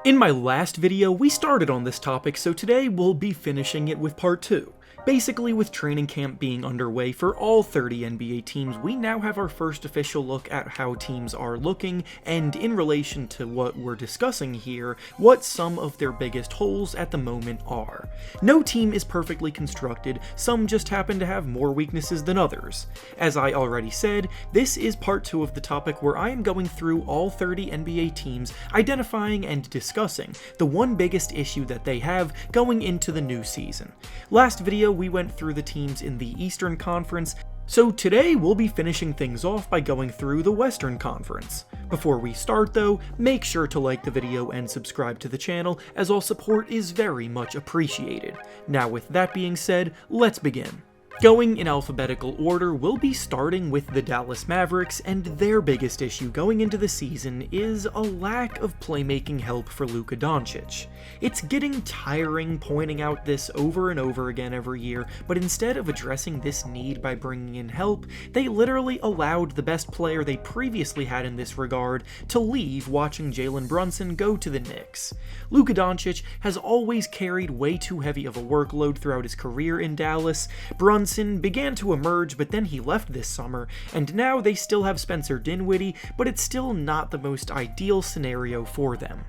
In my last video, we started on this topic, so today we'll be finishing it with part 2. Basically, with training camp being underway for all 30 NBA teams, we now have our first official look at how teams are looking, and in relation to what we're discussing here, what some of their biggest holes at the moment are. No team is perfectly constructed, some just happen to have more weaknesses than others. As I already said, this is part 2 of the topic where I am going through all 30 NBA teams, identifying and discussing the one biggest issue that they have going into the new season. Last video, we went through the teams in the Eastern Conference, so today we'll be finishing things off by going through the Western Conference. Before we start though, make sure to like the video and subscribe to the channel, as all support is very much appreciated. Now with that being said, let's begin. Going in alphabetical order, we'll be starting with the Dallas Mavericks, and their biggest issue going into the season is a lack of playmaking help for Luka Doncic. It's getting tiring pointing out this over and over again every year, but instead of addressing this need by bringing in help, they literally allowed the best player they previously had in this regard to leave, watching Jalen Brunson go to the Knicks. Luka Doncic has always carried way too heavy of a workload throughout his career in Dallas. Brunson began to emerge, but then he left this summer, and now they still have Spencer Dinwiddie, but it's still not the most ideal scenario for them.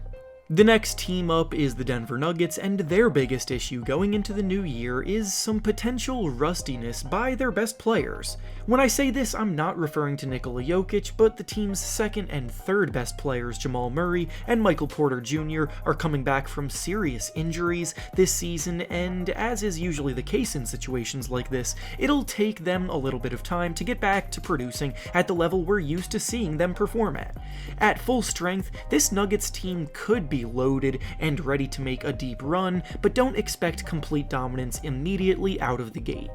The next team up is the Denver Nuggets, and their biggest issue going into the new year is some potential rustiness by their best players. When I say this, I'm not referring to Nikola Jokic, but the team's second and third best players, Jamal Murray and Michael Porter Jr., are coming back from serious injuries this season, and as is usually the case in situations like this, it'll take them a little bit of time to get back to producing at the level we're used to seeing them perform at. At full strength, this Nuggets team could be loaded and ready to make a deep run, but don't expect complete dominance immediately out of the gate.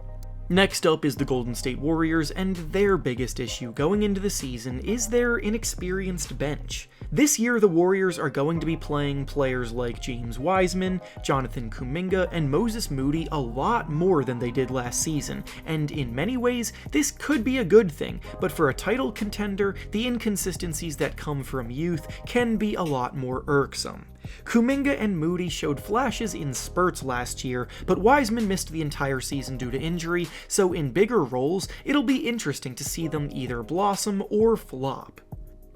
Next up is the Golden State Warriors, and their biggest issue going into the season is their inexperienced bench. This year, the Warriors are going to be playing players like James Wiseman, Jonathan Kuminga, and Moses Moody a lot more than they did last season, and in many ways, this could be a good thing, but for a title contender, the inconsistencies that come from youth can be a lot more irksome. Kuminga and Moody showed flashes in spurts last year, but Wiseman missed the entire season due to injury, so in bigger roles, it'll be interesting to see them either blossom or flop.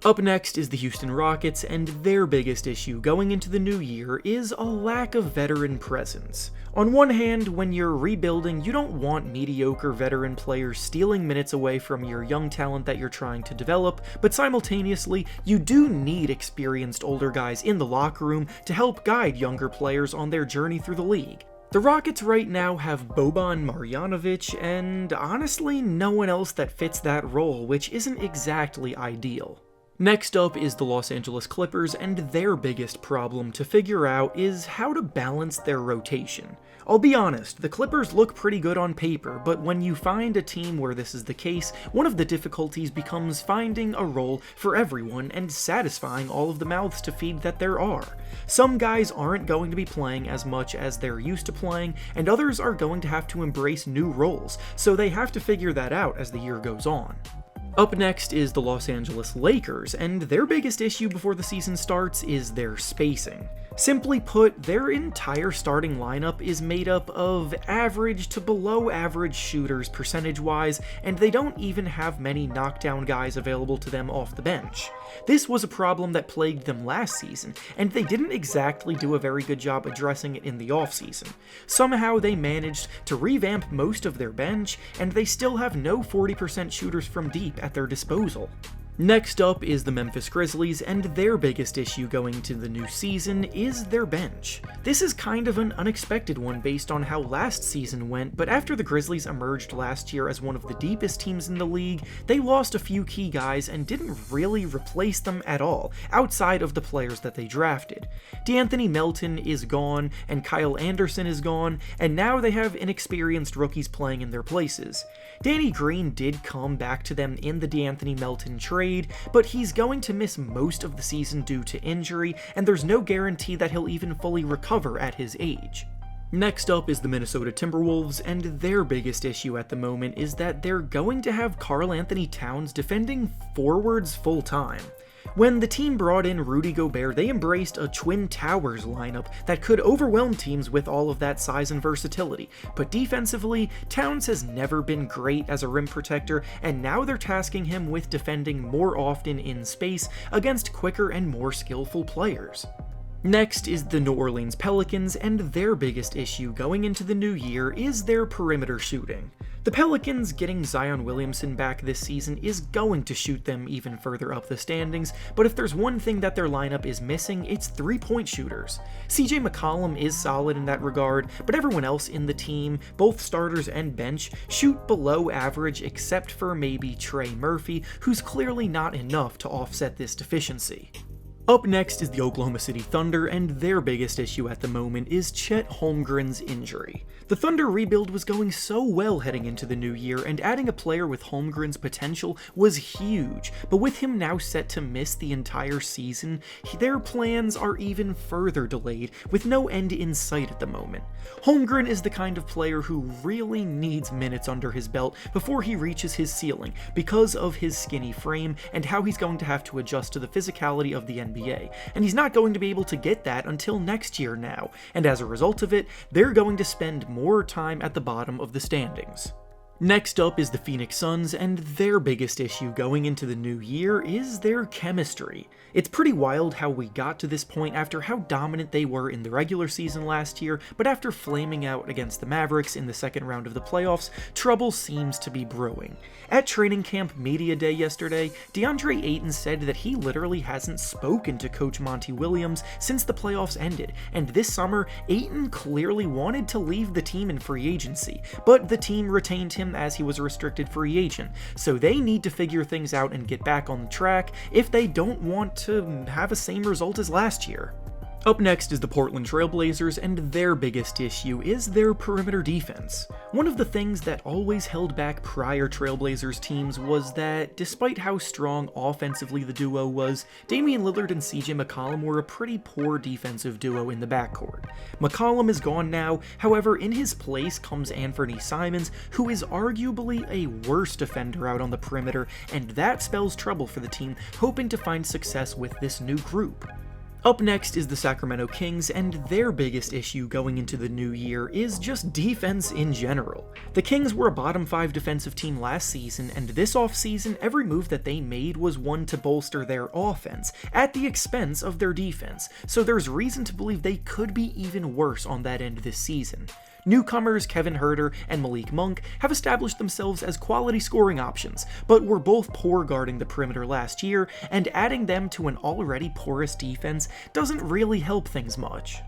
Up next is the Houston Rockets, and their biggest issue going into the new year is a lack of veteran presence. On one hand, when you're rebuilding, you don't want mediocre veteran players stealing minutes away from your young talent that you're trying to develop, but simultaneously, you do need experienced older guys in the locker room to help guide younger players on their journey through the league. The Rockets right now have Boban Marjanovic, and honestly, no one else that fits that role, which isn't exactly ideal. Next up is the Los Angeles Clippers, and their biggest problem to figure out is how to balance their rotation. I'll be honest, the Clippers look pretty good on paper, but when you find a team where this is the case, one of the difficulties becomes finding a role for everyone and satisfying all of the mouths to feed that there are. Some guys aren't going to be playing as much as they're used to playing, and others are going to have to embrace new roles, so they have to figure that out as the year goes on. Up next is the Los Angeles Lakers, and their biggest issue before the season starts is their spacing. Simply put, their entire starting lineup is made up of average to below average shooters percentage-wise, and they don't even have many knockdown guys available to them off the bench. This was a problem that plagued them last season, and they didn't exactly do a very good job addressing it in the offseason. Somehow they managed to revamp most of their bench, and they still have no 40% shooters from deep at their disposal. Next up is the Memphis Grizzlies, and their biggest issue going into the new season is their bench. This is kind of an unexpected one based on how last season went, but after the Grizzlies emerged last year as one of the deepest teams in the league, they lost a few key guys and didn't really replace them at all, outside of the players that they drafted. De'Anthony Melton is gone, and Kyle Anderson is gone, and now they have inexperienced rookies playing in their places. Danny Green did come back to them in the De'Anthony Melton trade, but he's going to miss most of the season due to injury, and there's no guarantee that he'll even fully recover at his age. Next up is the Minnesota Timberwolves, and their biggest issue at the moment is that they're going to have Karl Anthony Towns defending forwards full-time. When the team brought in Rudy Gobert, they embraced a Twin Towers lineup that could overwhelm teams with all of that size and versatility, but defensively, Towns has never been great as a rim protector, and now they're tasking him with defending more often in space against quicker and more skillful players. Next is the New Orleans Pelicans, and their biggest issue going into the new year is their perimeter shooting. The Pelicans getting Zion Williamson back this season is going to shoot them even further up the standings, but if there's one thing that their lineup is missing, it's three-point shooters. CJ McCollum is solid in that regard, but everyone else in the team, both starters and bench, shoot below average except for maybe Trey Murphy, who's clearly not enough to offset this deficiency. Up next is the Oklahoma City Thunder, and their biggest issue at the moment is Chet Holmgren's injury. The Thunder rebuild was going so well heading into the new year, and adding a player with Holmgren's potential was huge, but with him now set to miss the entire season, their plans are even further delayed, with no end in sight at the moment. Holmgren is the kind of player who really needs minutes under his belt before he reaches his ceiling, because of his skinny frame and how he's going to have to adjust to the physicality of the NBA, and he's not going to be able to get that until next year now, and as a result of it, they're going to spend more time at the bottom of the standings. Next up is the Phoenix Suns, and their biggest issue going into the new year is their chemistry. It's pretty wild how we got to this point after how dominant they were in the regular season last year, but after flaming out against the Mavericks in the second round of the playoffs, trouble seems to be brewing. At training camp media day yesterday, DeAndre Ayton said that he literally hasn't spoken to Coach Monty Williams since the playoffs ended, and this summer, Ayton clearly wanted to leave the team in free agency, but the team retained him as he was a restricted free agent, so they need to figure things out and get back on the track if they don't want to have the same result as last year. Up next is the Portland Trail Blazers, and their biggest issue is their perimeter defense. One of the things that always held back prior Trailblazers teams was that, despite how strong offensively the duo was, Damian Lillard and CJ McCollum were a pretty poor defensive duo in the backcourt. McCollum is gone now, however, in his place comes Anthony Simons, who is arguably a worse defender out on the perimeter, and that spells trouble for the team hoping to find success with this new group. Up next is the Sacramento Kings, and their biggest issue going into the new year is just defense in general. The Kings were a bottom 5 defensive team last season, and this offseason, every move that they made was one to bolster their offense, at the expense of their defense, so there's reason to believe they could be even worse on that end this season. Newcomers Kevin Huerter and Malik Monk have established themselves as quality scoring options, but were both poor guarding the perimeter last year, and adding them to an already porous defense doesn't really help things much.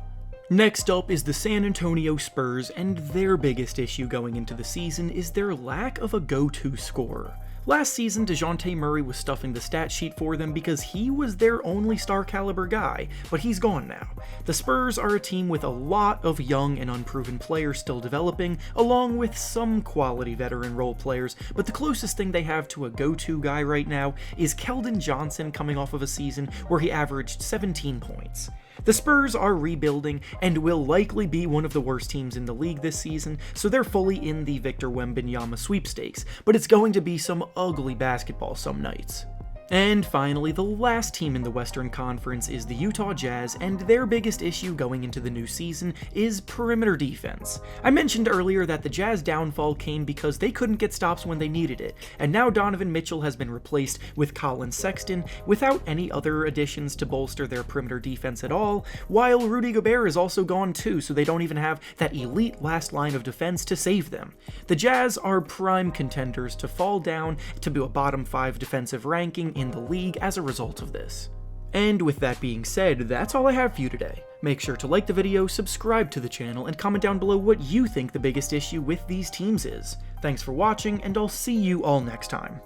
Next up is the San Antonio Spurs, and their biggest issue going into the season is their lack of a go-to scorer. Last season, DeJounte Murray was stuffing the stat sheet for them because he was their only star-caliber guy, but he's gone now. The Spurs are a team with a lot of young and unproven players still developing, along with some quality veteran role players, but the closest thing they have to a go-to guy right now is Keldon Johnson coming off of a season where he averaged 17 points. The Spurs are rebuilding and will likely be one of the worst teams in the league this season, so they're fully in the Victor Wembanyama sweepstakes, but it's going to be some ugly basketball some nights. And finally, the last team in the Western Conference is the Utah Jazz, and their biggest issue going into the new season is perimeter defense. I mentioned earlier that the Jazz downfall came because they couldn't get stops when they needed it, and now Donovan Mitchell has been replaced with Colin Sexton without any other additions to bolster their perimeter defense at all, while Rudy Gobert is also gone too, so they don't even have that elite last line of defense to save them. The Jazz are prime contenders to fall down to be a bottom 5 defensive ranking in the league as a result of this. And with that being said, that's all I have for you today. Make sure to like the video, subscribe to the channel, and comment down below what you think the biggest issue with these teams is. Thanks for watching, and I'll see you all next time.